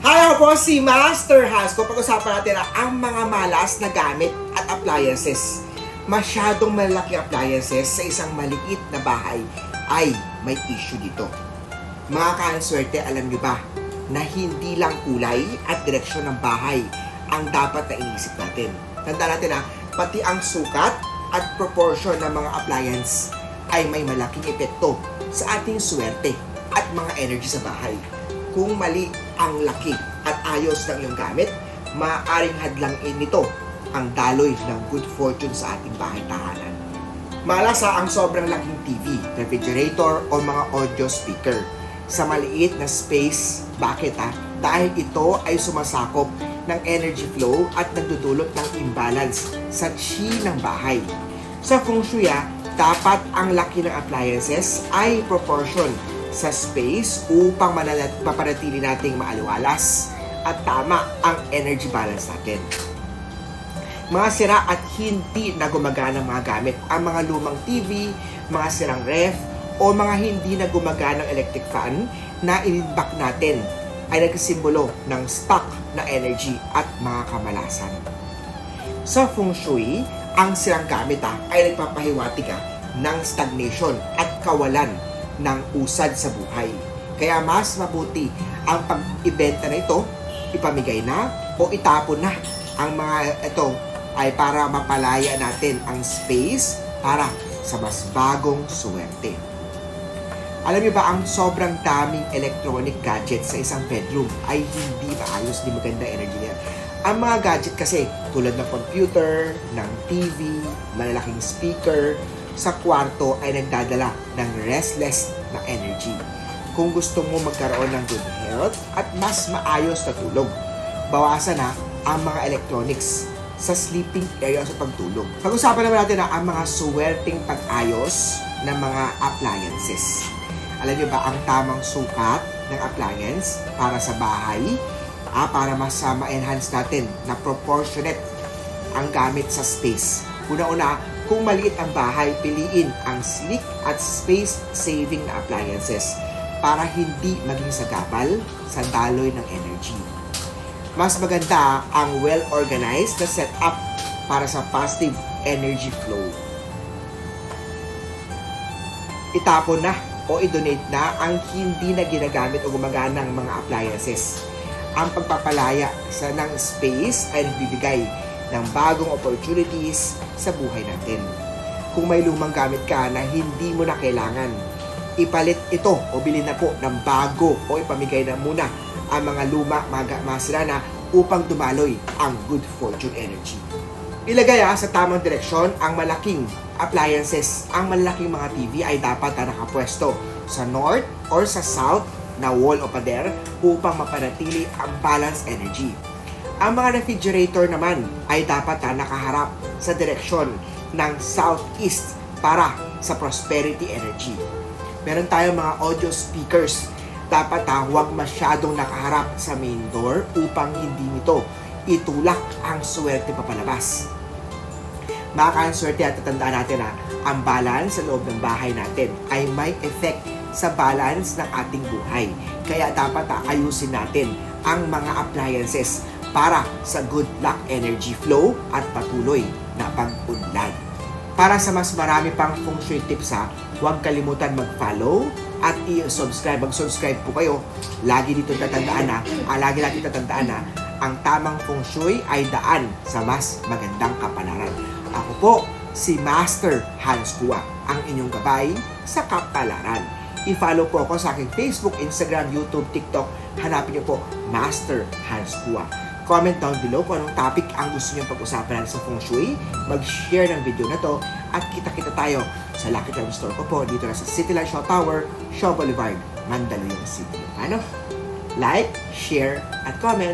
Hi, ako po si Master Hans. Kung pag-usapan natin ang mga malas na gamit at appliances. Masyadong malaki appliances sa isang maliit na bahay ay may issue dito. Mga kanswerte, alam nyo ba na hindi lang kulay at direksyon ng bahay ang dapat na inisip natin. Tandaan natin pati ang sukat at proportion ng mga appliance ay may malaking epekto sa ating swerte at mga energy sa bahay. Kung mali ang laki at ayos ng iyong gamit, maaaring hadlangin nito ang daloy ng good fortune sa ating bahay-tahanan. Malasa ang sobrang laking TV, refrigerator o mga audio speaker sa maliit na space. Bakit Dahil ito ay sumasakop ng energy flow at nagdudulot ng imbalance sa chi ng bahay. Sa feng shui, dapat ang laki ng appliances ay proportion sa space upang mapanatili nating maaliwalas at tama ang energy balance natin. Mga sira at hindi na gumagana mga gamit, ang mga lumang TV, mga sirang ref, o mga hindi na gumaganang electric fan na inibak natin ay nagsimbolo ng stock na energy at mga kamalasan. Sa feng shui, ang sirang gamit ay nagpapahiwatig ng stagnation at kawalan ng usad sa buhay. Kaya mas mabuti ang pag-ibenta na ito, ipamigay na o itapon na. Ang mga ito ay para mapalaya natin ang space para sa mas bagong swerte. Alam niyo ba ang sobrang daming electronic gadgets sa isang bedroom ay hindi maayos, di maganda energy niya. Ang mga gadget kasi tulad ng computer, ng TV, malalaking speaker, sa kwarto ay nagdadala ng restless na energy. Kung gusto mo magkaroon ng good health at mas maayos na tulog, bawasan ang mga electronics sa sleeping area sa pagtulog. Pag-usapan naman natin ang mga swerteng pag-ayos ng mga appliances. Alam niyo ba ang tamang sukat ng appliance para sa bahay? Para mas ma-enhance natin na proportionate ang gamit sa space. Una-una, kung maliit ang bahay, piliin ang sleek at space-saving na appliances para hindi maging sagabal sa daloy ng energy. Mas maganda ang well-organized na setup para sa positive energy flow. Itapon na o i-donate na ang hindi na ginagamit o gumaganang mga appliances. Ang pagpapalaya ng space ay nagbibigay ng bagong opportunities sa buhay natin. Kung may lumang gamit ka na hindi mo na kailangan, ipalit ito o bilhin na po ng bago o ipamigay na muna ang mga luma, masira na upang dumaloy ang good fortune energy. Ilagay sa tamang direksyon ang malaking appliances. Ang malaking mga TV ay dapat nakapwesto sa north or sa south na wall o pader upang mapanatili ang balance energy. Ang mga refrigerator naman ay dapat nakaharap sa direksyon ng southeast para sa prosperity energy. Meron tayong mga audio speakers. Dapat huwag masyadong nakaharap sa main door upang hindi nito itulak ang swerte papalabas. Mga kanswerte, at tatandaan natin ang balance sa loob ng bahay natin ay may effect sa balance ng ating buhay. Kaya dapat ayusin natin ang mga appliances para sa good luck energy flow at patuloy na pag-unlad. Para sa mas marami pang feng shui tips huwag kalimutan mag-follow at i-subscribe. Mag-subscribe po kayo. Lagi dito tatandaan lagi natin tatandaan ang tamang feng shui ay daan sa mas magandang kapalaran. Ako po si Master Hans Kua, ang inyong gabay sa kapalaran. I-follow po ako sa aking Facebook, Instagram, YouTube, TikTok. Hanapin niyo po Master Hans Kua. Comment down below kung anong topic ang gusto nyo pag-usapan natin sa feng shui. Mag-share ng video na to at kita-kita tayo sa Lucky Charm Store ko po dito na sa Cityline Shaw Tower, Shaw Boulevard, Mandaluyong City. Like, share, at comment.